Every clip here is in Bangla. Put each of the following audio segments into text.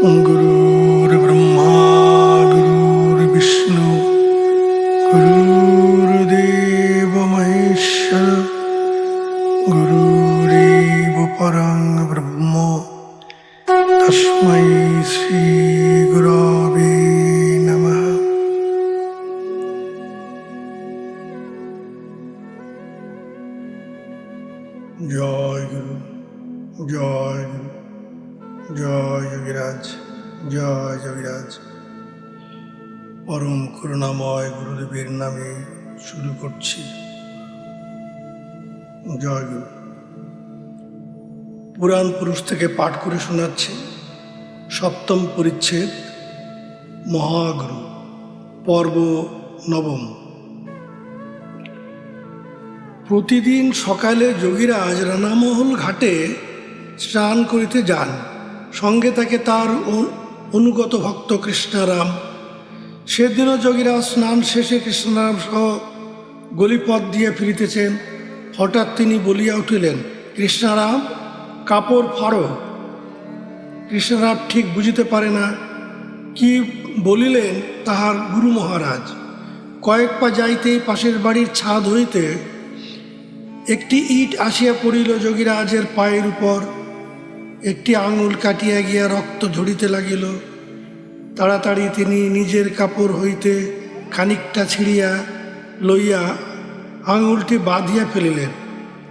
गुरुर्ब्रह्मा गुरुर्विष्णु गुरुर्देव महेश्वर गुरुरेव परं ब्रह्म तस्मै श्री गुरवे नमः। जय गुरु जय गुरु জয় যোগীরাজ জয় যোগীরাজ। পরম করুণাময় গুরুদেবের নামে শুরু করছি। জয় গুরু। পুরাণ পুরুষ থেকে পাঠ করে শোনাচ্ছি সপ্তম পরিচ্ছেদ মহাগুরু, পর্ব নবম। প্রতিদিন সকালে যোগীরাজ রানামহল ঘাটে স্নান করিতে যান। সঙ্গে থাকে তার অনুগত ভক্ত কৃষ্ণারাম। সেদিনও যোগীরাজ স্নান শেষে কৃষ্ণারাম সহ গলিপথ দিয়ে ফিরিতেছেন। হঠাৎ তিনি বলিয়া উঠিলেন, কৃষ্ণারাম, কাপড় ফাড়ো। কৃষ্ণারাম ঠিক বুঝিতে পারে না কি বলিলেন তাহার গুরু মহারাজ। কয়েক পা যাইতেই পাশের বাড়ির ছাদ হইতে একটি ইট আসিয়া পড়িল যোগীরাজের পায়ের উপর। একটি আঙুল কাটিয়া গিয়া রক্ত ঝরিতে লাগিল। তাড়াতাড়ি তিনি নিজের কাপড় হইতে খানিকটা ছিঁড়িয়া লইয়া আঙুলটি বাঁধিয়া ফেলিলেন।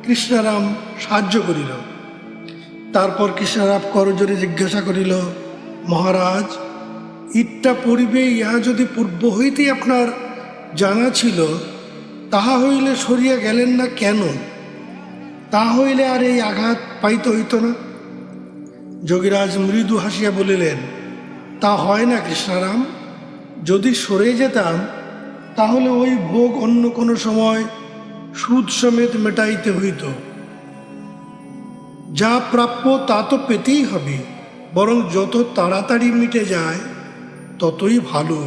কৃষ্ণারাম সাহায্য করিল। তারপর কৃষ্ণারাম করজোরে জিজ্ঞাসা করিল, মহারাজ, ইটটা পড়িবে ইহা যদি পূর্ব হইতেই আপনার জানা ছিল, তাহা হইলে সরিয়া গেলেন না কেন? তা হইলে আর এই আঘাত পাইতে হইত না। যোগীরাজ মৃদু হাসিয়া বলিলেন, তা হয় না কৃষ্ণারাম। যদি সরে যেতাম তাহলে ওই ভোগ অন্য কোনো সময় সুদ সমেত মেটাইতে হইত। যা প্রাপ্য তা তো পেতেই হবে, বরং যত তাড়াতাড়ি মিটে যায় ততই ভালো।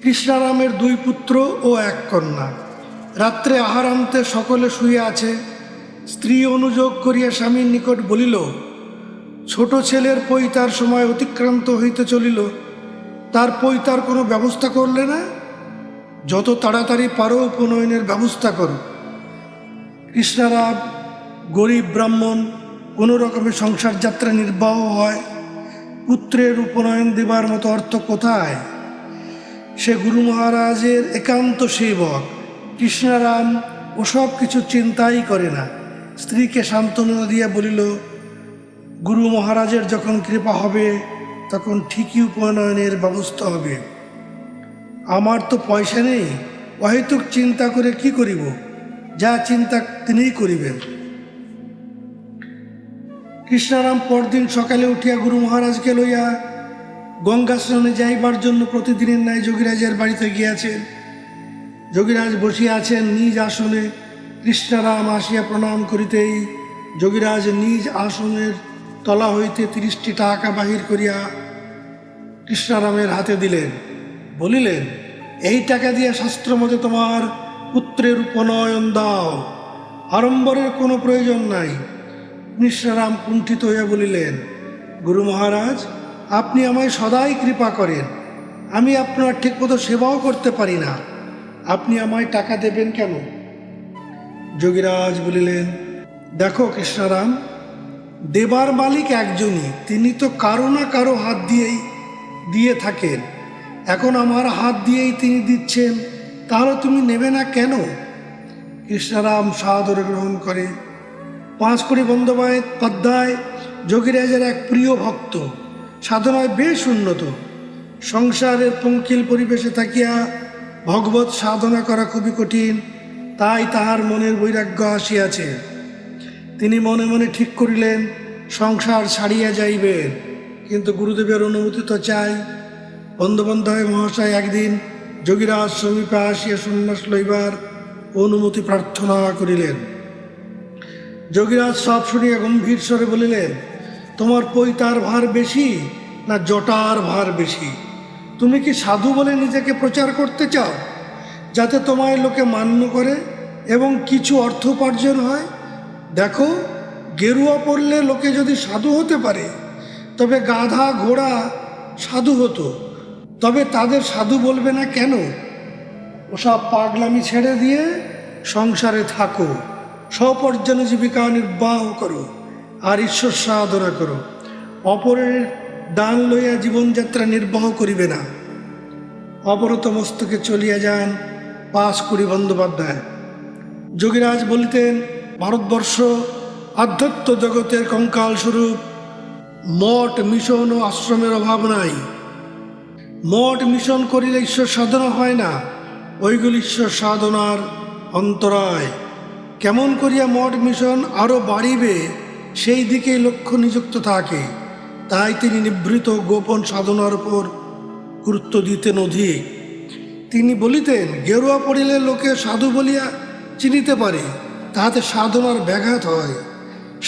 কৃষ্ণারামের দুই পুত্র ও এক কন্যা। রাত্রে আহারান্তে সকলে শুয়ে আছে। স্ত্রী অনুযোগ করিয়া স্বামীর নিকট বলিল, ছোট ছেলের পৈতার সময় অতিক্রান্ত হইতে চলিল, তার পৈতার কোনো ব্যবস্থা করলে না? যত তাড়াতাড়ি পারো উপনয়নের ব্যবস্থা করো। কৃষ্ণারাম গরিব ব্রাহ্মণ, কোনো রকমের সংসার যাত্রা নির্বাহ হয়। পুত্রের উপনয়ন দেবার মতো অর্থ কোথায়? সে গুরু মহারাজের একান্ত সেবক। কৃষ্ণারাম ওসব কিছু চিন্তাই করে না। স্ত্রীকে সান্ত্বনা দিয়া বলিল, গুরু মহারাজের যখন কৃপা হবে তখন ঠিকই উপনয়নের ব্যবস্থা হবে। আমার তো পয়সা নেই, অহেতুক চিন্তা করে কি করিব? যা চিন্তা তিনিই করিবেন। কৃষ্ণারাম পরদিন সকালে উঠিয়া গুরু মহারাজকে লইয়া গঙ্গা স্নানে যাইবার জন্য প্রতিদিনের ন্যায় যোগীরাজের বাড়িতে গিয়াছেন। যোগীরাজ বসিয়া আছেন নিজ আসনে। কৃষ্ণারাম আসিয়া প্রণাম করিতেই যোগীরাজ নিজ আসনের তলা হইতে 30টি টাকা বাহির করিয়া কৃষ্ণারামের হাতে দিলেন। বলিলেন, এই টাকা দিয়ে শাস্ত্রমতে তোমার পুত্রের উপনয়ন দাও, আড়ম্বরের কোনো প্রয়োজন নাই। কৃষ্ণারাম কুণ্ঠিত হইয়া বলিলেন, গুরু মহারাজ, আপনি আমায় সদাই কৃপা করেন, আমি আপনার ঠিকমতো সেবাও করতে পারি না, আপনি আমায় টাকা দেবেন কেন? যোগীরাজ বলিলেন, দেখো কৃষ্ণারাম, দেবার মালিক একজনই, তিনি তো কারো না কারো হাত দিয়েই দিয়ে থাকেন। এখন আমার হাত দিয়েই তিনি দিচ্ছেন, তাহলে তুমি নেবে না কেন? কৃষ্ণারাম সাদরে গ্রহণ করে। পাঁচকড়ি বন্দ্যোপাধ্যায় যোগীরাজের এক প্রিয় ভক্ত, সাধনায় বেশ উন্নত। সংসারের পঙ্কিল পরিবেশে থাকিয়া ভগবত সাধনা করা খুবই কঠিন, তাই তাহার মনের বৈরাগ্য আসিয়াছে। তিনি মনে মনে ঠিক করিলেন সংসার ছাড়িয়া যাইবেন, কিন্তু গুরুদেবের অনুমতি তো চাই। বন্দ্যোপাধ্যায় মহাশয় একদিন যোগীরাজ সমীপে আসিয়া সন্ন্যাস লইবার অনুমতি প্রার্থনা করিলেন। যোগীরাজ সব শুনিয়া গম্ভীর স্বরে বলিলেন, তোমার পৈতার ভার বেশি না জটার ভার বেশি? তুমি কি সাধু বলে নিজেকে প্রচার করতে চাও, যাতে তোমায় লোকে মান্য করে এবং কিছু অর্থ উপার্জন হয়? দেখো, গেরুয়া পরলে লোকে যদি সাধু হতে পারে, তবে গাধা ঘোড়া সাধু হতো। তবে তাদের সাধু বলবে না কেন? ওসব পাগলামি ছেড়ে দিয়ে সংসারে থাকো, স্বপর্যন্ত জীবিকা নির্বাহ করো, আর ঈশ্বর সাধনা করো। অপরের দান লইয়া জীবনযাত্রা নির্বাহ করিবে না। অবরত মস্তকে চলিয়া যান 5 বন্দ্যোপাধ্যায়। যোগীরাজ বলিতেন, ভারতবর্ষ আধ্যাত্ম জগতের কঙ্কাল স্বরূপ। মঠ মিশন ও আশ্রমের অভাব নাই। মঠ মিশন করিলে ঈশ্বর সাধনা হয় না, ওইগুলি ঈশ্বর সাধনার অন্তরায়। কেমন করিয়া মঠ মিশন আরও বাড়িবে সেই দিকেই লক্ষ্য নিযুক্ত থাকে। তাই তিনি নিভৃত গোপন সাধনার উপর গুরুত্ব দিতেন অধিক। তিনি বলিতেন, গেরুয়া পড়িলে লোকে সাধু বলিয়া চিনিতে পারে, তাহাতে সাধনার ব্যাঘাত হয়।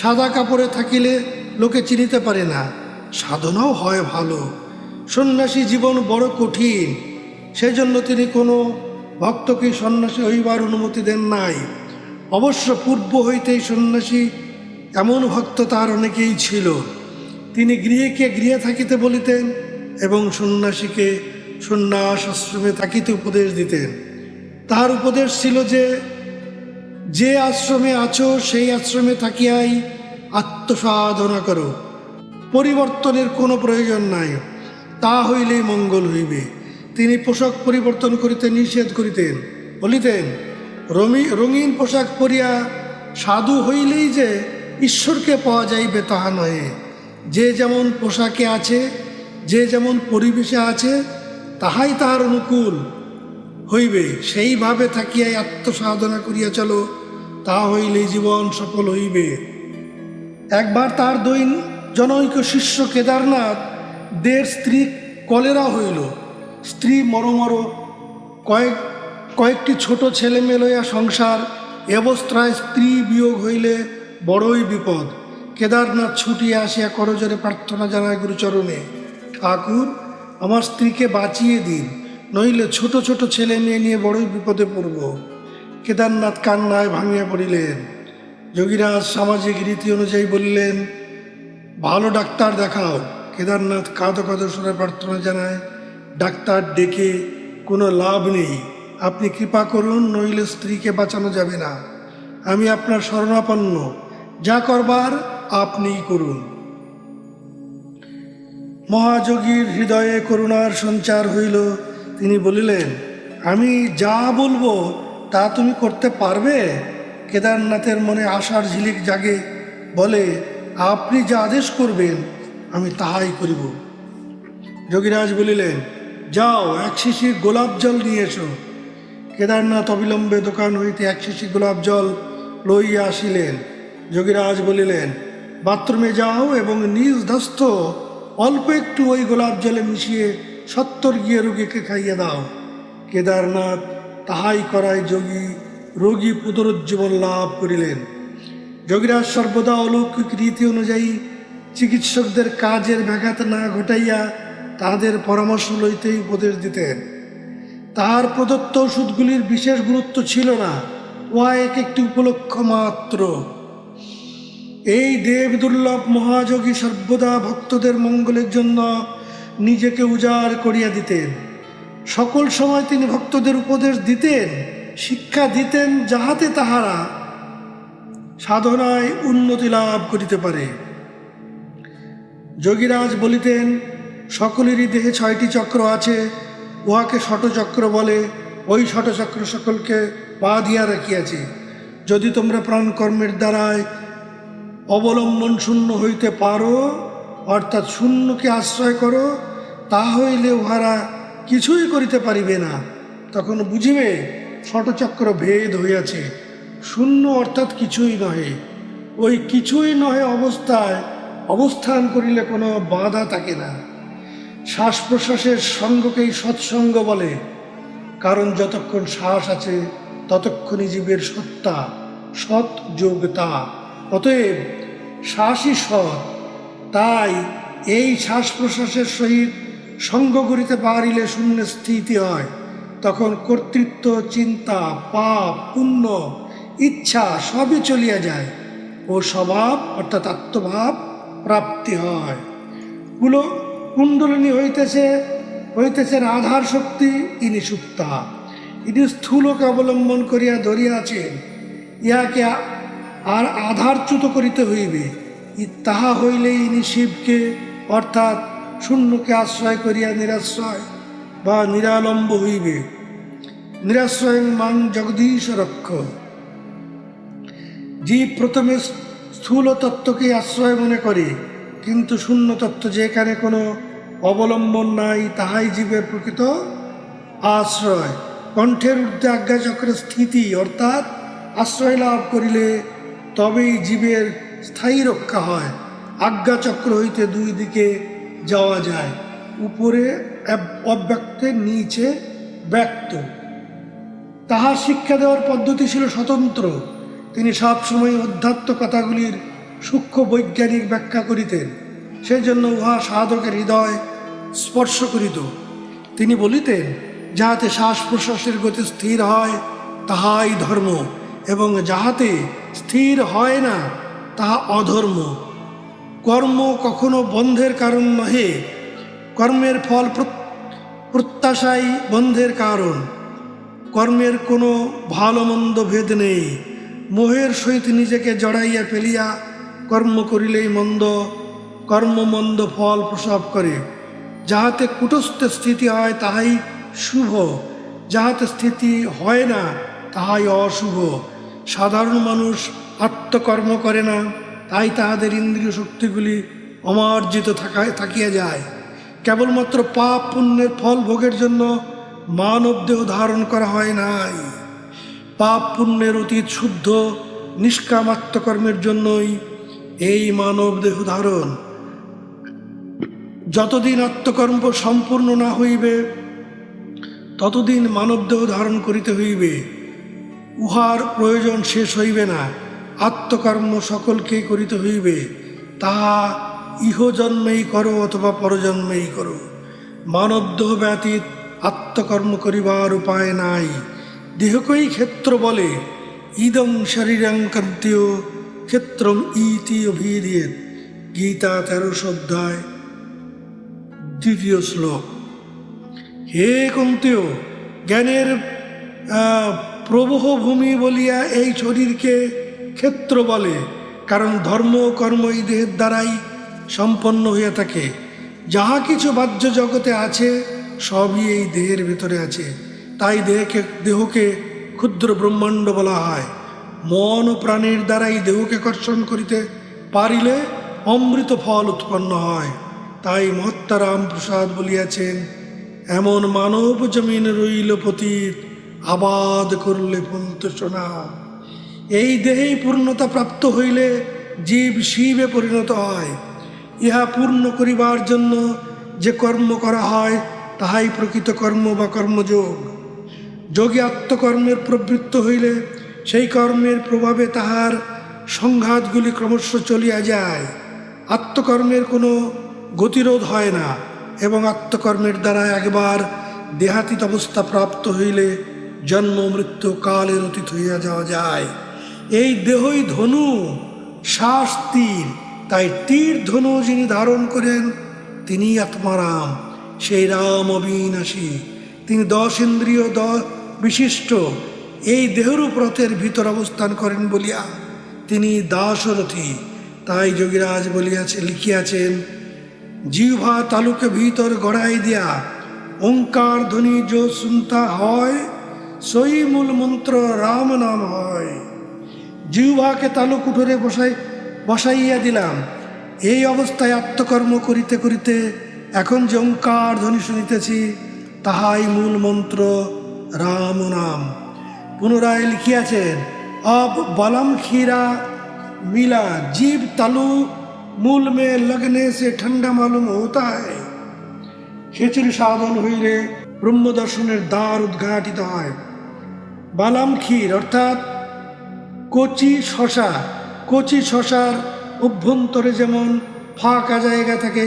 সাদা কাপড়ে থাকিলে লোকে চিনিতে পারে না, সাধনাও হয় ভালো। সন্ন্যাসী জীবন বড় কঠিন, সেজন্য তিনি কোনো ভক্তকে সন্ন্যাসী হইবার অনুমতি দেন নাই। অবশ্য পূর্ব হইতেই সন্ন্যাসী এমন ভক্ত তার অনেকেই ছিল। তিনি গৃহীকে গৃহে থাকিতে বলিতেন এবং সন্ন্যাসীকে সন্ন্যাস আশ্রমে থাকিতে উপদেশ দিতেন। তার উপদেশ ছিল যে আশ্রমে আছো সেই আশ্রমে থাকিয়াই আত্মসাধনা করো, পরিবর্তনের কোনো প্রয়োজন নাই, তা হইলেই মঙ্গল হইবে। তিনি পোশাক পরিবর্তন করিতে নিষেধ করিতেন, বলিতেন, রঙিন পোশাক পরিয়া সাধু হইলেই যে ঈশ্বরকে পাওয়া যাইবে তাহা নয়। যে যেমন পোশাকে আছে, যে যেমন পরিবেশে আছে, তাহাই তাহার অনুকূল হইবে। সেইভাবে থাকিয়াই আত্মসাধনা করিয়া চলো, তা হইলেই জীবন সফল হইবে। একবার তার জনৈক শিষ্য কেদারনাথ দের স্ত্রী কলেরা হইল। স্ত্রী মরমর, কয়েকটি ছোট ছেলে মেয়ে লইয়া সংসার। এ অবস্থায় স্ত্রী বিয়োগ হইলে বড়ই বিপদ। কেদারনাথ ছুটিয়া আসিয়া করজোরে প্রার্থনা জানায় গুরুচরণে, ঠাকুর, আমার স্ত্রীকে বাঁচিয়ে দিন, নইলে ছোট ছোট ছেলে মেয়ে নিয়ে বড়ই বিপদে পড়ব। কেদারনাথ কান্নায় ভাঙিয়া পড়িলেন। যোগীরাজ সামাজিক রীতি অনুযায়ী বললেন, ভালো ডাক্তার দেখাও। কেদারনাথ কাঁদো কাঁদো সুরে প্রার্থনা জানায়, ডাক্তার ডেকে কোনো লাভ নেই, আপনি কৃপা করুন, নইলে স্ত্রীকে বাঁচানো যাবে না। আমি আপনার শরণাপন্ন, যা করবার আপনিই করুন। মহাযোগীর হৃদয়ে করুণার সঞ্চার হইল। তিনি বলিলেন, আমি যা বলবো তা তুমি করতে পারবে? কেদারনাথের মনে আশার ঝিলিক জাগে। বলে, আপনি যা আদেশ করবেন আমি তাহাই করিব। যোগীরাজ বলিলেন, যাও 1 শিশি গোলাপ জল নিয়ে এসো। কেদারনাথ অবিলম্বে দোকান হইতে 1 শিশি গোলাপ জল লইয়া আসিলেন। যোগীরাজ বলিলেন, বাথরুমে যাও এবং নিজ দস্ত অল্প একটু ওই গোলাপ জলে মিশিয়ে 70 গিয়ে রোগীকে খাইয়ে দাও। কেদারনাথ তাহাই করায় রোগী পুনরুজ্জীবন লাভ করিলেন। যোগীরাজ সর্বদা অলৌকিক রীতি অনুযায়ী চিকিৎসকদের কাজের ব্যাঘাত না ঘটাইয়া তাহাদের পরামর্শ লইতেই উপদেশ দিতেন। তাহার প্রদত্ত ওষুধগুলির বিশেষ গুরুত্ব ছিল না, উহা একটি উপলক্ষ মাত্র। এই দেব দুর্লভ মহাযোগী সর্বদা ভক্তদের মঙ্গলের জন্য নিজেকে উজাড় করিয়া দিতেন। সকল সময় তিনি ভক্তদের উপদেশ দিতেন, শিক্ষা দিতেন, যাহাতে তাহারা সাধনায় উন্নতি লাভ করিতে পারে। যোগীরাজ বলিতেন, সকলেরই দেহে 6টি চক্র আছে, উহাকে ষটচক্র বলে। ওই ষটচক্র সকলকে পা দিয়া রাখিয়াছে। যদি তোমরা প্রাণকর্মের দ্বারায় অবলম্বন শূন্য হইতে পারো, অর্থাৎ শূন্যকে আশ্রয় করো, তা হইলে উহারা কিছুই করিতে পারিবে না। তখন বুঝিবে ষটচক্র ভেদ হইয়াছে। শূন্য অর্থাৎ কিছুই নহে। ওই কিছুই নহে অবস্থায় অবস্থান করিলে কোনো বাধা থাকে না। শ্বাস প্রশ্বাসের সঙ্গকেই সৎসঙ্গ বলে, কারণ যতক্ষণ শ্বাস আছে ততক্ষণই জীবের সত্তা, সৎ যোগতা। অতএব শ্বাসই সৎ। তাই এই শ্বাস প্রশ্বাসের সহিত সঙ্গ করিতে পারিলে শূন্য স্থিতি হয়। তখন কর্তৃত্ব, চিন্তা, পাপ, পুণ্য, ইচ্ছা সবই চলিয়া যায় ও স্বভাব অর্থাৎ আত্মভাব প্রাপ্তি হয়। কুলো কুণ্ডলিনী হইতেছে রাধার শক্তি, ইনি সুপ্তা। ইনি স্থূলকে অবলম্বন করিয়া ধরিয়াছেন, ইহাকে আর আধারচ্যুত করিতে হইবে। তাহা হইলেই ইনি শিবকে অর্থাৎ শূন্যকে আশ্রয় করিয়া নিরাশ্রয় বা নিরালম্ব হইবে। নিরাশ্রয় মাং জগদীশ রক্ষ। জীব প্রথমে স্থূল তত্ত্বকে আশ্রয় মনে করে, কিন্তু শূন্য তত্ত্ব যেখানে কোনো অবলম্বন নাই, তাহাই জীবের প্রকৃত আশ্রয়। কণ্ঠের ঊর্ধ্বে আজ্ঞাচক্রের স্থিতি অর্থাৎ আশ্রয় লাভ করিলে তবেই জীবের স্থায়ী রক্ষা হয়। আজ্ঞাচক্র হইতে দুই দিকে যাওয়া যায়, উপরে অব্যক্তের, নিচে ব্যক্ত। তাহার শিক্ষা দেওয়ার পদ্ধতি ছিল স্বতন্ত্র। তিনি সবসময় অধ্যাত্ম কথাগুলির সূক্ষ্ম বৈজ্ঞানিক ব্যাখ্যা করিতেন, সেই জন্য উহা সাধকের হৃদয় স্পর্শ করিত। তিনি বলিতেন, যাহাতে শ্বাস প্রশ্বাসের গতি স্থির হয় তাহাই ধর্ম, এবং যাহাতে স্থির হয় না তাহা অধর্ম। কর্ম কখনো বন্ধের কারণ নহে, কর্মের ফল প্রত্যাশাই বন্ধের কারণ। কর্মের কোনো ভালো মন্দ ভেদ নেই। মোহের সহিত নিজেকে জড়াইয়া ফেলিয়া কর্ম করিলেই কর্ম মন্দ ফল প্রসব করে। যাহাতে কুটস্থ স্থিতি হয় তাহাই শুভ, যাহাতে স্থিতি হয় না তাহাই অশুভ। সাধারণ মানুষ আত্মকর্ম করে না, তাই তাহাদের ইন্দ্রিয় শক্তিগুলি অমার্জিত থাকিয়া যায়। কেবলমাত্র পাপ পুণ্যের ফল ভোগের জন্য মানব দেহ ধারণ করা হয় নাই। পাপ পুণ্যের অতীত শুদ্ধ নিষ্কাম আত্মকর্মের জন্যই এই মানব দেহ ধারণ। যতদিন আত্মকর্ম সম্পূর্ণ না হইবে ততদিন মানব দেহ ধারণ করিতে হইবে। উহার প্রয়োজন শেষ হইবে না। আত্মকর্ম সকলকে করিতে হইবে, তাহা ইহজন্মেই করো অথবা পরজন্মেই করো। মানব দেহ ব্যতীত আত্মকর্ম করিবার উপায় নাই। দেহকেই ক্ষেত্র বলে। ইদং শরীরং কন্তেয় ক্ষেত্রম ইতি অভিধীয়েৎ। গীতা 13 অধ্যায় 2 শ্লোক। হে কন্তেয়, জ্ঞানের প্রবহ ভূমি বলিয়া এই শরীরকে ক্ষেত্র বলে, কারণ ধর্ম কর্ম এই দেহের দ্বারাই সম্পন্ন হইয়া থাকে। যাহা কিছু বাহ্য জগতে আছে সবই এই দেহের ভিতরে আছে, তাই দেহকে ক্ষুদ্র ব্রহ্মাণ্ড বলা হয়। মন ও প্রাণের দ্বারাই দেহকে কর্ষণ করিতে পারিলে অমৃত ফল উৎপন্ন হয়। তাই মহাত্মা রামপ্রসাদ বলিয়াছেন, এমন মানব জমিন রইল পতিত, আবাদ করলে ফলত সোনা। এই দেহেই পূর্ণতা প্রাপ্ত হইলে জীব শিবে পরিণত হয়। ইহা পূর্ণ করিবার জন্য যে কর্ম করা হয় তাহাই প্রকৃত কর্ম বা কর্মযোগ। যোগী আত্মকর্মের প্রবৃত্ত হইলে সেই কর্মের প্রভাবে তাহার সংঘাতগুলি ক্রমশ চলিয়া যায়। আত্মকর্মের কোনো গতিরোধ হয় না, এবং আত্মকর্মের দ্বারা একবার দেহাতীত অবস্থা প্রাপ্ত হইলে জন্ম মৃত্যু কালের অতীত হইয়া যাওয়া যায়। এই দেহই ধনু, শ্বাস তীর, তাই তীর ধনু যিনি ধারণ করেন তিনি আত্মারাম। সেই রাম অবিনাশী, তিনি 10 ইন্দ্রিয় বিশিষ্ট এই দেহরূপ রথের ভিতর অবস্থান করেন বলিয়া তিনি দাশরথী। তাই যোগীরাজ লিখিয়াছেন, জিহ্বা তালুকে ভিতর গড়াই দিয়া ওঙ্কার ধ্বনি যো শুনতা হয়, সই মূল মন্ত্র রাম নাম হয়। জিহ্বাকে তালুক উঠোরে বসাইয়া দিলাম। এই অবস্থায় আত্মকর্ম করিতে করিতে এখন যে ওঙ্কার ধ্বনি শুনিতেছি তাহাই মূল মন্ত্র রাম নাম। পুনরায় লিখিয়াছেন, अब बलम खीरा मिला, जीव तलु मूल में लगने से ठंडा मालूम होता है। খেচুরি সাধন হইলে ব্রহ্মদর্শনের দ্বার উদ্ঘাটিত হয়। বালাম ক্ষীর অর্থাৎ কচি শশার অভ্যন্তরে যেমন ফাঁকা জায়গা থাকে,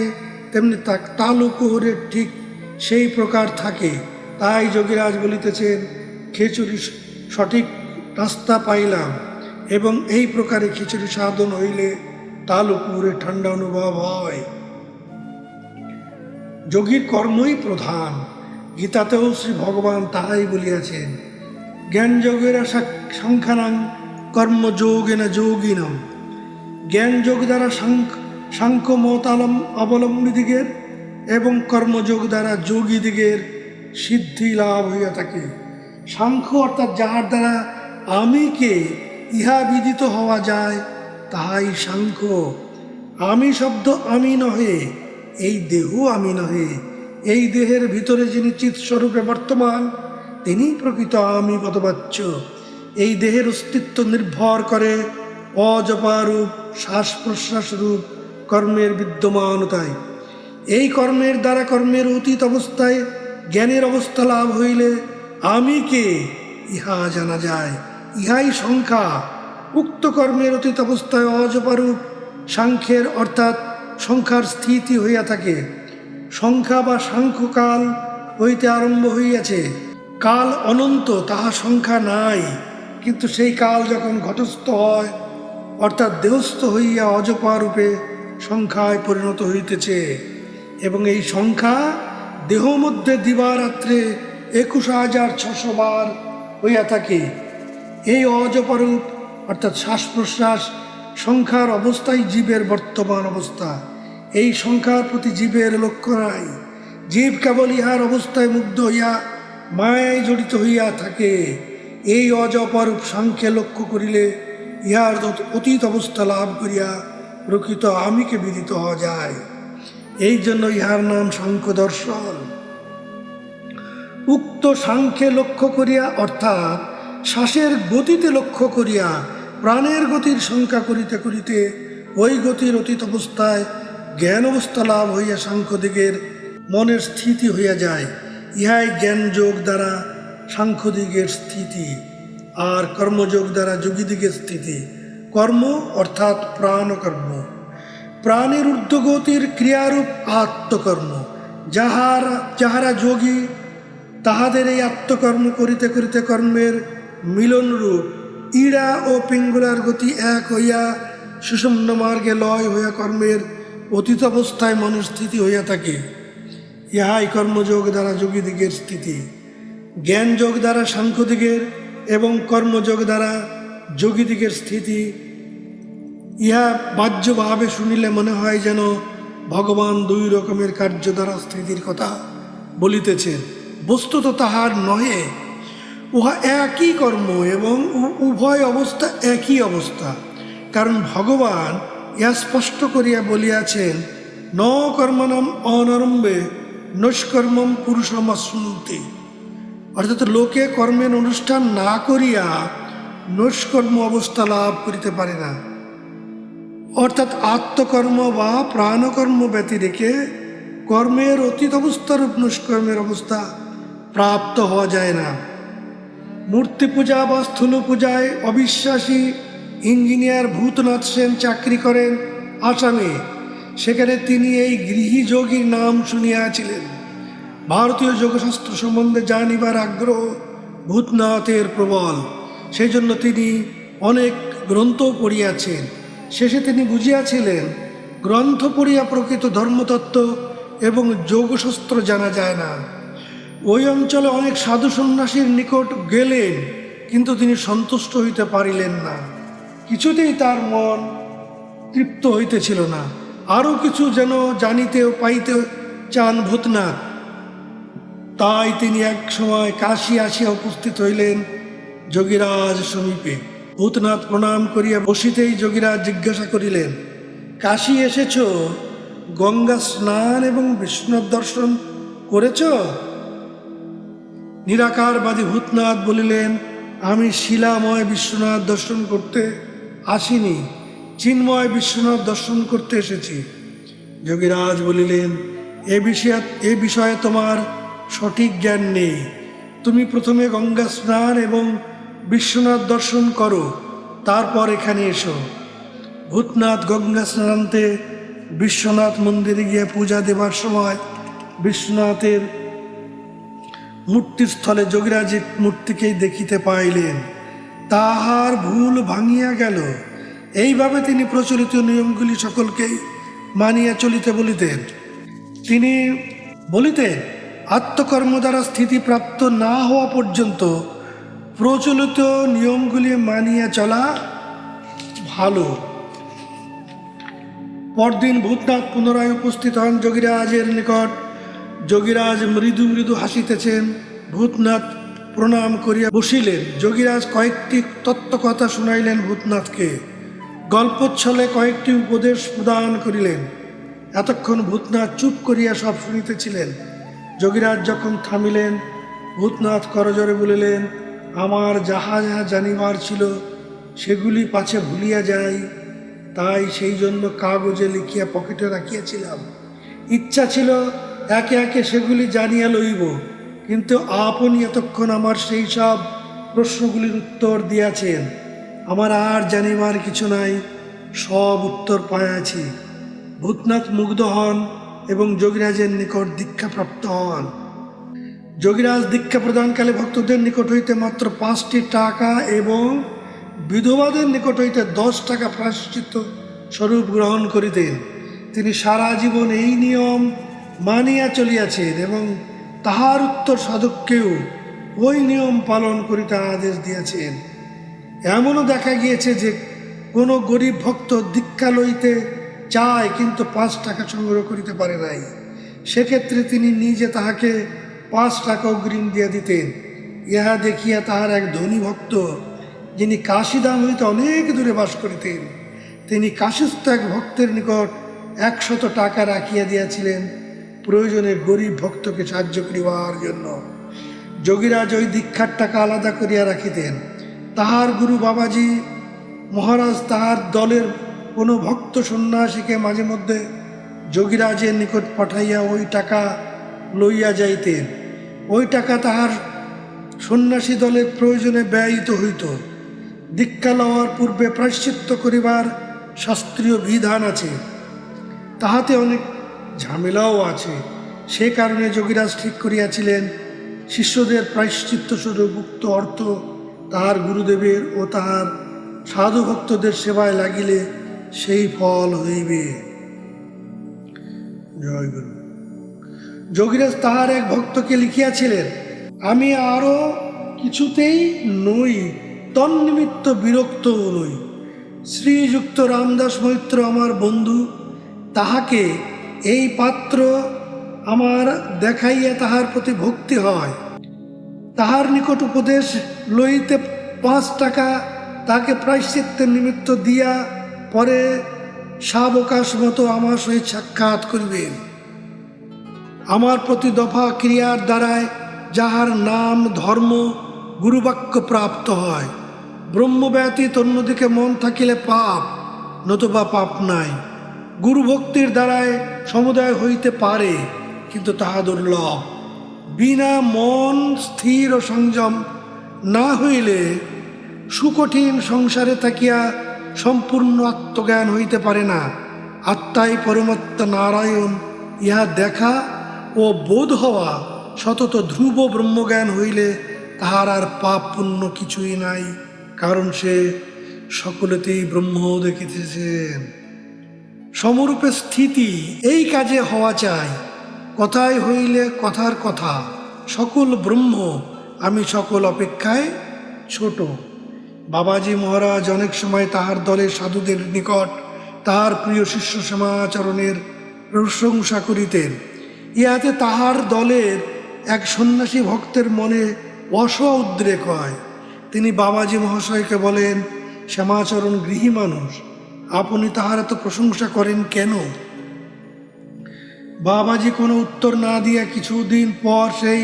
তেমনি তালু কুহরের ঠিক সেই প্রকার থাকে। তাই যোগীরাজ বলিতেছেন, খেচুরি সঠিক রাস্তা পাইলাম, এবং এই প্রকারে খিচুড়ি সাধন হইলে তালু কুহরে ঠান্ডা অনুভব হয়। যোগীর কর্মই প্রধান। গীতাতেও শ্রী ভগবান তাহাই বলিয়াছেন, জ্ঞান যোগেরা সংখ্যানাং কর্মযোগেনা যোগিনম। জ্ঞান যোগ দ্বারা সাংখ্য মতালম অবলম্বীদিগের এবং কর্মযোগ দ্বারা যোগীদিগের সিদ্ধি লাভ হইয়া থাকে। সাংখ্য অর্থাৎ যাহার দ্বারা আমিকে ইহা বিদিত হওয়া যায় তাহাই সাংখ্য। আমি শব্দ আমি নহে, এই দেহ আমি নহে, এই দেহের ভিতরে যিনি চিৎস্বরূপে বর্তমান তিনি প্রকৃত আমি পদবাচ্য। এই দেহের অস্তিত্ব নির্ভর করে অজপারূপ শ্বাস প্রশ্বাস রূপ কর্মের বিদ্যমানতায়। এই কর্মের দ্বারা কর্মের অতীত অবস্থায় জ্ঞানের অবস্থা লাভ হইলে আমি কে ইহা জানা যায়, ইহাই সংখ্যা। উক্ত কর্মের অতীত অবস্থায় অজপারূপ সাংখ্যের অর্থাৎ সংখ্যার স্থিতি হইয়া থাকে। সংখ্যা বা সাংখ্যকাল হইতে আরম্ভ হইয়াছে। কাল অনন্ত, তাহা সংখ্যা নাই, কিন্তু সেই কাল যখন ঘটস্থ হয় অর্থাৎ দেহস্থ হইয়া অজপারূপে সংখ্যায় পরিণত হইতেছে, এবং এই সংখ্যা দেহ মধ্যে দিবারাত্রে 21,600 বার হইয়া থাকে। এই অজপারূপ অর্থাৎ শ্বাস প্রশ্বাস সংখ্যার অবস্থাই জীবের বর্তমান অবস্থা। এই সংখ্যার প্রতি জীবের লক্ষ্য নাই। জীব কেবল ইহার অবস্থায় মুগ্ধ হইয়া মায়ায় জড়িত হইয়া থাকে। এই অজপারূপ সাংখ্যে লক্ষ্য করিলে ইহার অতীত অবস্থা লাভ করিয়া প্রকৃত আমিকে বিদিত হওয়া যায়। এই জন্য ইহার নাম সাংখ্য দর্শন। উক্ত সাংখ্যে লক্ষ্য করিয়া অর্থাৎ শ্বাসের গতিতে লক্ষ্য করিয়া প্রাণের গতির সংখ্যা করিতে করিতে ওই গতির অতীত অবস্থায় জ্ঞান অবস্থা লাভ হইয়া সাংখ্যদিগের মনের স্থিতি হইয়া যায়। ইহাই জ্ঞান যোগ দ্বারা সাংখ্যদিগের স্থিতি, আর কর্মযোগ দ্বারা যোগীদিগের স্থিতি। কর্ম অর্থাৎ প্রাণকর্ম, প্রাণের ঊর্ধ্বগতির ক্রিয়ারূপ আত্মকর্ম। যাহারা যোগী তাহাদের এই আত্মকর্ম করিতে করিতে কর্মের মিলনরূপ ইড়া ও পিঙ্গলার গতি এক হইয়া সুষুম্ন মার্গে লয় হইয়া কর্মের অতীত অবস্থায় মনের স্থিতি হইয়া থাকে। ইহাই কর্মযোগ দ্বারা যোগীদিগের স্থিতি। জ্ঞান যোগ দ্বারা সাংখ্যদিগের এবং কর্মযোগ দ্বারা যোগীদিগের স্থিতি। ইহা বাহ্যভাবে শুনিলে মনে হয় যেন ভগবান দুই রকমের কার্য দ্বারা স্থিতির কথা বলিতেছেন। বস্তুত তাহার নহে। উহা একই কর্ম এবং উভয় অবস্থা একই অবস্থা। কারণ ভগবান ইহা স্পষ্ট করিয়া বলিয়াছেন, ন কর্মণম অনারম্ভে নৈষ্কর্মম পুরুষমশ্নুতে। অর্থাৎ লোকে কর্মের অনুষ্ঠান না করিয়া নৈষ্কর্ম অবস্থা লাভ করিতে পারে না। অর্থাৎ আত্মকর্ম বা প্রাণকর্ম ব্যতিরেকে কর্মের অতীত অবস্থারূপ নৈষ্কর্মের অবস্থা প্রাপ্ত হওয়া যায় না। মূর্তি পূজা বা স্থূল পূজায় অবিশ্বাসী ইঞ্জিনিয়ার ভূতনাথ সেন চাকরি করেন আসামে। সেখানে তিনি এই গৃহী যোগীর নাম শুনিয়াছিলেন। ভারতীয় যোগশাস্ত্র সম্বন্ধে জানিবার আগ্রহ ভূতনাথের প্রবল, সেই জন্য তিনি অনেক গ্রন্থ পড়িয়াছেন। শেষে তিনি বুঝিয়াছিলেন গ্রন্থ পড়িয়া প্রকৃত ধর্মতত্ত্ব এবং যোগশাস্ত্র জানা যায় না। ওই অঞ্চলে অনেক সাধু সন্ন্যাসীর নিকট গেলেন, কিন্তু তিনি সন্তুষ্ট হইতে পারিলেন না। কিছুতেই তার মন তৃপ্ত হইতেছিল না। আরও কিছু যেন জানিতে ও পাইতে চান ভূতনাথ। তাই তিনি এক সময় কাশী আসিয়া উপস্থিত হইলেন যোগীরাজ সমীপে। ভূতনাথ প্রণাম করিয়া বসিতেই যোগীরাজ জিজ্ঞাসা করিলেন, কাশী এসেছ, গঙ্গা স্নান এবং বিষ্ণুর দর্শন করেছ? নিরাকারবাদী ভূতনাথ বলিলেন, আমি শিলাময় বিশ্বনাথ দর্শন করতে আসিনি, চিন্ময় বিশ্বনাথ দর্শন করতে এসেছি। যোগীরাজ বলিলেন, এ বিষয়ে তোমার সঠিক জ্ঞান নেই। তুমি প্রথমে গঙ্গা স্নান এবং বিশ্বনাথ দর্শন করো, তারপর এখানে এসো। ভূতনাথ গঙ্গা স্নানান্তে বিশ্বনাথ মন্দিরে গিয়ে পূজা দেবার সময় বিশ্বনাথের মূর্তির স্থলে যোগীরাজের মূর্তিকেই দেখিতে পাইলেন। তাহার ভুল ভাঙিয়া গেল। এইভাবে তিনি প্রচলিত নিয়মগুলি সকলকেই মানিয়া চলিতে বলিতেন। তিনি বলিতেন, আত্মকর্ম দ্বারা স্থিতিপ্রাপ্ত না হওয়া পর্যন্ত প্রচলিত নিয়মগুলি মানিয়া চলা ভালো। পরদিন ভূতনাথ পুনরায় উপস্থিত হন যোগীরাজের নিকট। যোগীরাজ মৃদু মৃদু হাসিতেছেন। ভূতনাথ প্রণাম করিয়া বসিলেন। যোগীরাজ কয়েকটি তত্ত্বকথা শুনাইলেন ভূতনাথকে। গল্পচ্ছলে কয়েকটি উপদেশ প্রদান করিলেন। এতক্ষণ ভূতনাথ চুপ করিয়া সব শুনিতেছিলেন। যোগীরাজ যখন থামিলেন, ভূতনাথ করজোরে বলিলেন, আমার যাহা যাহা জানিবার ছিল সেগুলি পাছে ভুলিয়া যাই, তাই সেই জন্য কাগজে লিখিয়া পকেটে রাখিয়াছিলাম। ইচ্ছা ছিল একে একে সেগুলি জানিয়া লইব, কিন্তু আপনি এতক্ষণ আমার সেই সব প্রশ্নগুলির উত্তর দিয়াছেন। আমার আর জানিবার কিছু নাই, সব উত্তর পাইয়াছি। ভূতনাথ মুগ্ধ হন এবং যোগীরাজের নিকট দীক্ষাপ্রাপ্ত হন। যোগীরাজ দীক্ষা প্রদানকালে ভক্তদের নিকট হইতে মাত্র 5টি টাকা এবং বিধবাদের নিকট হইতে 10 টাকা প্রায়শ্চিত্ত স্বরূপ গ্রহণ করিতেন। তিনি সারা জীবন এই নিয়ম মানিয়া চলিয়াছেন এবং তাহার উত্তর সাধককেও ওই নিয়ম পালন করিতে আদেশ দিয়াছেন। এমনও দেখা গিয়েছে যে কোনো গরিব ভক্ত দীক্ষা লইতে চায় কিন্তু 5 টাকা সংগ্রহ করিতে পারে নাই। সেক্ষেত্রে তিনি নিজে তাহাকে 5 টাকা অগ্রিম দিয়া দিতেন। ইহা দেখিয়া তাহার এক ধনী ভক্ত, যিনি কাশীধাম হইতে অনেক দূরে বাস করিতেন, তিনি কাশীস্থ এক ভক্তের নিকট 100 টাকা রাখিয়া দিয়াছিলেন প্রয়োজনে গরিব ভক্তকে সাহায্য করিবার জন্য। যোগীরাজ ওই দীক্ষার টাকা আলাদা করিয়া রাখিতেন। তাহার গুরু বাবাজি মহারাজ তাহার দলের কোনো ভক্ত সন্ন্যাসীকে মাঝে মধ্যে যোগীরাজের নিকট পাঠাইয়া ওই টাকা লইয়া যাইতেন। ওই টাকা তাহার সন্ন্যাসী দলের প্রয়োজনে ব্যয়িত হইত। দীক্ষা লওয়ার পূর্বে প্রায়শ্চিত্ত করিবার শাস্ত্রীয় বিধান আছে, তাহাতে অনেক ঝামেলাও আছে। সে কারণে যোগীরাজ ঠিক করিয়াছিলেন, শিষ্যদের প্রায়শ্চিত্ত স্বরূপ উক্ত অর্থ তাহার গুরুদেবের ও তাহার সাধু ভক্তদের সেবায় লাগিলে সেই ফল হইবে। জয় গুরু। যোগীরাজ তাহার এক ভক্তকে লিখিয়াছিলেন, আমি আরও কিছুতেই নই, তন্নিমিত্ত বিরক্ত নই। শ্রীযুক্ত রামদাস মৈত্র আমার বন্ধু, তাহাকে এই পাত্র আমার দেখাইয়া তাহার প্রতি ভক্তি হয়। তাহার নিকট উপদেশ লইতে 5 টাকা তাকে প্রায়শ্চিত্তের নিমিত্ত দিয়া পরে সাবকাশ মতো আমার সহিত সাক্ষাৎ করিবেন। আমার প্রতি দফা ক্রিয়ার দ্বারায় যাহার নাম ধর্ম গুরুবাক্য প্রাপ্ত হয়। ব্রহ্ম ব্যতীত অন্যদিকে মন থাকিলে পাপ, নতুবা পাপ নাই। গুরু ভক্তির দ্বারায় সমুদয় হইতে পারে, কিন্তু তাহা দুর্লভ। বিনা মন স্থির ও সংযম না হইলে সুকঠিন সংসারে থাকিয়া সম্পূর্ণ আত্মজ্ঞান হইতে পারে না। আত্মাই পরমাত্মা নারায়ণ, ইহা দেখা ও বোধ হওয়া সতত ধ্রুব ব্রহ্মজ্ঞান হইলে তাহার আর পাপ পুণ্য কিছুই নাই, কারণ সে সকলেতেই ব্রহ্ম দেখিতেছেন। সমরূপে স্থিতি এই কাজে হওয়া চাই। কথায় হইলে কথার কথা, সকল ব্রহ্ম, আমি সকল অপেক্ষায় ছোট। বাবাজি মহারাজ অনেক সময় তাহার দলের সাধুদের নিকট তাহার প্রিয় শিষ্য শ্যামাচরণের প্রশংসা করিতেন। ইহাতে তাহার দলের এক সন্ন্যাসী ভক্তের মনে অসহ উদ্রেক হয়। তিনি বাবাজি মহাশয়কে বলেন, শ্যামাচরণ গৃহী মানুষ, আপনি তাহার এত প্রশংসা করেন কেন? বাবাজি কোনো উত্তর না দিয়া কিছুদিন পর সেই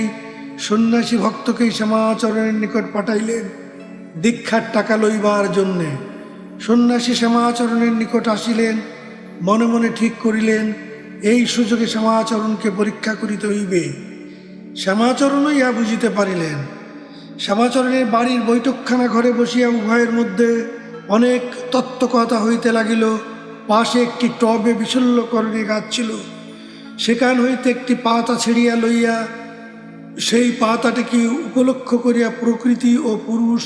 সন্ন্যাসী ভক্তকেই শ্যামাচরণের নিকট পাঠাইলেন দীক্ষার টাকা লইবার জন্যে। সন্ন্যাসী শ্যামাচরণের নিকট আসিলেন, মনে মনে ঠিক করিলেন এই সুযোগে শ্যামাচরণকে পরীক্ষা করিতে হইবে। শ্যামাচরণও ইহা বুঝিতে পারিলেন। শ্যামাচরণের বাড়ির বৈঠকখানা ঘরে বসিয়া উভয়ের মধ্যে অনেক তত্ত্বকথা হইতে লাগিল। পাশে একটি টবে বিশল্যকরণী গাছ ছিল। সেখান হইতে একটি পাতা ছিঁড়িয়া লইয়া সেই পাতাটিকে উপলক্ষ করিয়া প্রকৃতি ও পুরুষ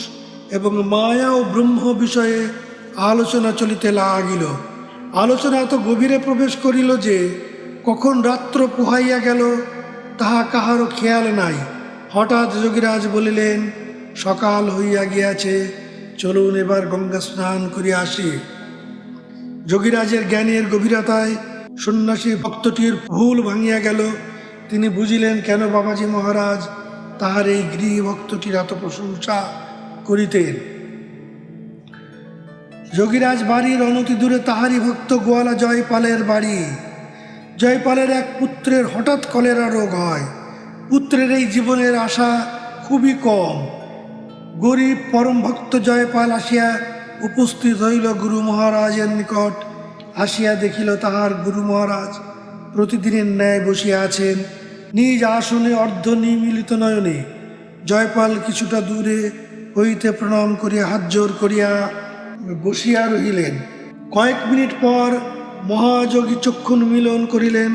এবং মায়া ও ব্রহ্ম বিষয়ে আলোচনা চলিতে লাগিল। আলোচনা এত গভীরে প্রবেশ করিল যে কখন রাত্র পোহাইয়া গেল তাহা কাহারও খেয়াল নাই। হঠাৎ যোগীরাজ বলিলেন, সকাল হইয়া গিয়াছে, চলুন এবার গঙ্গা স্নান করিয়া আসি। যোগীরাজের জ্ঞানের গভীরতায় সন্ন্যাসী ভক্তটির ভুল ভাঙিয়া গেল। তিনি বুঝিলেন কেন বাবাজি মহারাজ তাহার এই গৃহী ভক্তটির এত প্রশংসা করিতেন। যোগীরাজ বাড়ির অনতি দূরে তাহারই ভক্ত গোয়ালা জয়পালের বাড়ি। জয়পালের এক পুত্রের হঠাৎ কলেরা রোগ হয়। পুত্রের এই জীবনের আশা খুবই কম। গরিব পরম ভক্ত জয়পাল আসিয়া উপস্থিত হইল গুরু মহারাজের নিকট। আসিয়া দেখিল তাহার গুরু মহারাজ প্রতিদিনের ন্যায় বসিয়া আছেন, নিজ আসনে অর্ধ নিমিলিত নয়নে। জয়পাল কিছুটা দূরে হইতে প্রণাম করিয়া হাত জোর করিয়া বসিয়া রহিলেন। কয়েক মিনিট পর মহাযোগী চক্ষু মিলন করিলেন।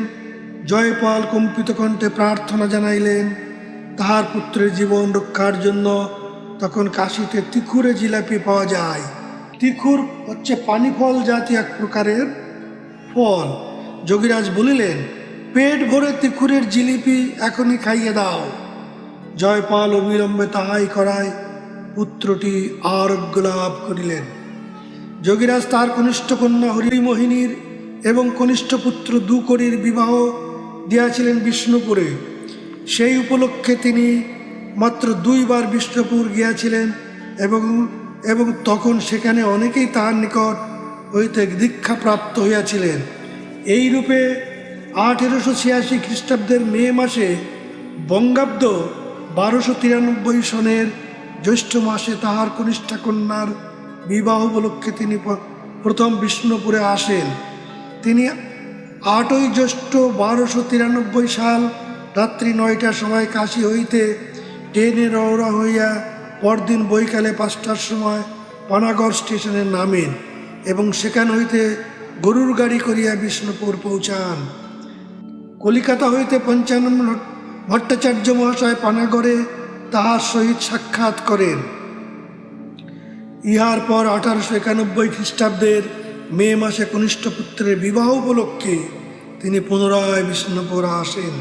জয়পাল কম্পিত কণ্ঠে প্রার্থনা জানাইলেন তাহার পুত্রের জীবন রক্ষার জন্য। তখন কাশীতে তিখুরে জিলাপি পাওয়া যায়। তিখুর হচ্ছে পানি ফল জাতীয় এক প্রকারের ফল। যোগীরাজ বলিলেন, পেট ভরে তিখুরের জিলিপি এখনই খাইয়ে দাও। জয়পাল অবিলম্বে তাহাই করায় পুত্রটি আরোগ্য লাভ করিলেন। যোগীরাজ তার কনিষ্ঠ কন্যা হরিমোহিনীর এবং কনিষ্ঠ পুত্র দুকরির বিবাহ দিয়াছিলেন বিষ্ণুপুরে। সেই উপলক্ষে তিনি মাত্র 2 বার বিষ্ণুপুর গিয়াছিলেন এবং তখন সেখানে অনেকেই তাহার নিকট হইতে দীক্ষা প্রাপ্ত হইয়াছিলেন। এইরূপে 1886 খ্রিস্টাব্দের মে মাসে বঙ্গাব্দ 1293 সনের জ্যৈষ্ঠ মাসে তাহার কনিষ্ঠা কন্যার বিবাহ উপলক্ষে তিনি প্রথম বিষ্ণুপুরে আসেন। তিনি 8ই জ্যৈষ্ঠ 1293 সাল রাত্রি 9টার সময় কাশী হইতে ট্রেনে রওনা হইয়া পরদিন বৈকালে 5টার সময় পানাগড় স্টেশনে নামেন এবং সেখান হইতে গরুর গাড়ি করিয়া বিষ্ণুপুর পৌঁছান। কলিকাতা হইতে পঞ্চানন ভট্টাচার্য মহাশয় পানাগড়ে তাহার সহিত সাক্ষাৎ করেন। ইহার পর 1891 খ্রিস্টাব্দের মে মাসে কনিষ্ঠ পুত্রের বিবাহ উপলক্ষে তিনি পুনরায় বিষ্ণুপুর আসেন।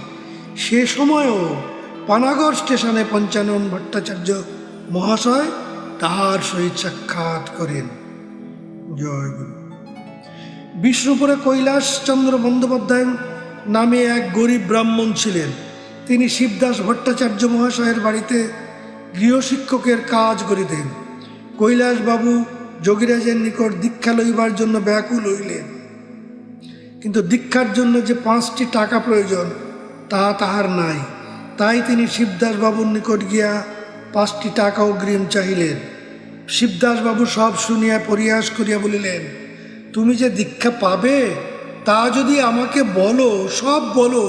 সে সময়ও পানাগড় স্টেশনে পঞ্চানন ভট্টাচার্য মহাশয় তাহার সহিত সাক্ষাৎ করেন। জয় গুরু। বিষ্ণুপুরে কৈলাসচন্দ্র বন্দ্যোপাধ্যায় নামে এক গরিব ব্রাহ্মণ ছিলেন। তিনি শিবদাস ভট্টাচার্য মহাশয়ের বাড়িতে গৃহশিক্ষকের কাজ করিতেন। কৈলাসবাবু যোগীরাজের নিকট দীক্ষা লইবার জন্য ব্যাকুল হইলেন, কিন্তু দীক্ষার জন্য যে 5টি টাকা প্রয়োজন তাহা তাহার নাই। তাই তিনি শিবদাসবাবুর নিকট গিয়া 5টি টাকা অগ্রিম চাহিলেন। শিবদাসবাবু সব শুনিয়া পরিহাস করিয়া বলিলেন, তুমি যে দীক্ষা পাবে তা যদি আমাকে বলো, সব বলো,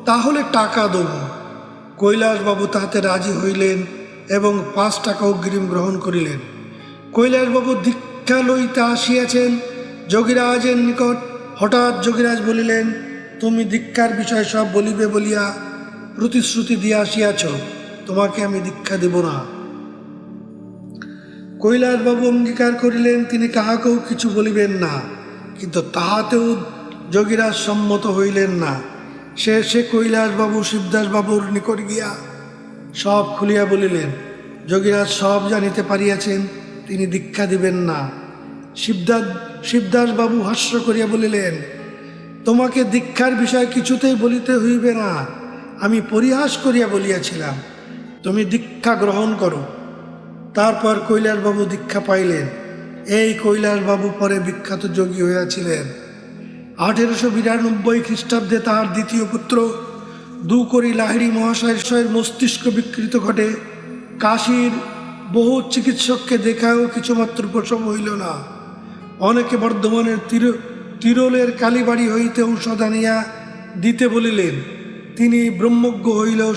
তাহলে টাকা দেব। কৈলাসবাবু তাহাতে রাজি হইলেন এবং 5 টাকা অগ্রিম গ্রহণ করিলেন। কৈলাসবাবু দীক্ষা লইতে আসিয়াছেন যোগীরাজের নিকট। হঠাৎ যোগীরাজ বলিলেন, তুমি দীক্ষার বিষয় সব বলিবে বলিয়া প্রতিশ্রুতি দিয়া আসিয়াছ, তোমাকে আমি দীক্ষা দেব না। কৈলাসবাবু অঙ্গীকার করিলেন তিনি কাহাকেও কিছু বলিবেন না, কিন্তু তাহাতেও যোগীরাজ সম্মত হইলেন না। সে কৈলাসবাবু শিবদাসবাবুর নিকট গিয়া সব খুলিয়া বলিলেন। যোগীরাজ সব জানিতে পারিয়াছেন, তিনি দীক্ষা দিবেন না। শিবদাসবাবু হাস্য করিয়া বলিলেন, তোমাকে দীক্ষার বিষয় কিছুতেই বলিতে হইবে না, আমি পরিহাস করিয়া বলিয়াছিলাম, তুমি দীক্ষা গ্রহণ করো। তারপর কৈলাসবাবু দীক্ষা পাইলেন। এই কৈলাসবাবু পরে বিখ্যাত যোগী হইয়াছিলেন। 1892 খ্রিস্টাব্দে তাহার দ্বিতীয় পুত্র দুকরি লাহিড়ী মহাশয়ের মস্তিষ্ক বিকৃত ঘটে। কাশীর বহু চিকিৎসককে দেখায়ও কিছুমাত্র প্রসব হইল না। অনেকে বর্ধমানের তিরোলের কালীবাড়ি হইতে ঔষধ আনিয়া দিতে বলিলেন। তিনি ব্রহ্মজ্ঞ হইলেও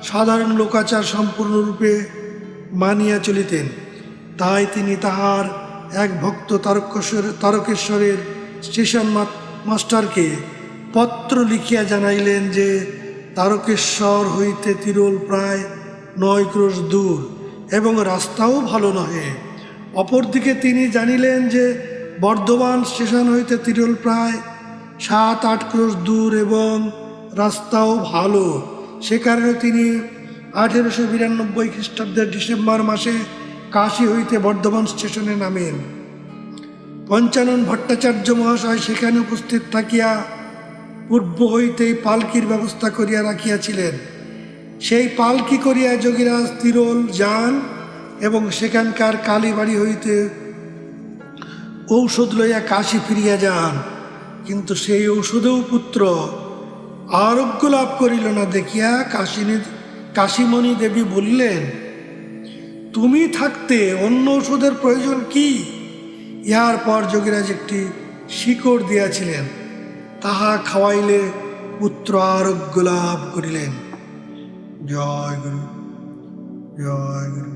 সাধারণ লোকাচার সম্পূর্ণরূপে মানিয়া চলিতেন। তাই তিনি তাহার এক ভক্ত তারকেশ্বরের স্টেশন মাস্টারকে পত্র লিখিয়া জানাইলেন যে তারকেশ্বর হইতে তিরোল প্রায় 9 ক্রোশ দূর এবং রাস্তাও ভালো নহে। অপরদিকে তিনি জানিলেন যে বর্ধমান স্টেশন হইতে তিরোল প্রায় 7-8 ক্রোশ দূর এবং রাস্তাও ভালো। সে কারণে তিনি 1892 খ্রিস্টাব্দের ডিসেম্বর মাসে কাশী হইতে বর্ধমান স্টেশনে নামেন। পঞ্চানন ভট্টাচার্য মহাশয় সেখানে উপস্থিত থাকিয়া পূর্ব হইতেই পালকির ব্যবস্থা করিয়া রাখিয়াছিলেন। সেই পালকি করিয়া যোগীরাজ তিরোল যান এবং সেখানকার কালীবাড়ি হইতে ঔষধ লইয়া কাশী ফিরিয়া যান। কিন্তু সেই ঔষধেও পুত্র আরোগ্য লাভ করিল না দেখিয়া কাশীমণি দেবী বলিলেন, তুমি থাকতে অন্য ঔষধের প্রয়োজন কি? ইহার পর যোগীরাজ একটি শিকড় দিয়াছিলেন, তাহা খাওয়াইলে পুত্র আরোগ্য লাভ করিলেন। জয় গুরু, জয় গুরু।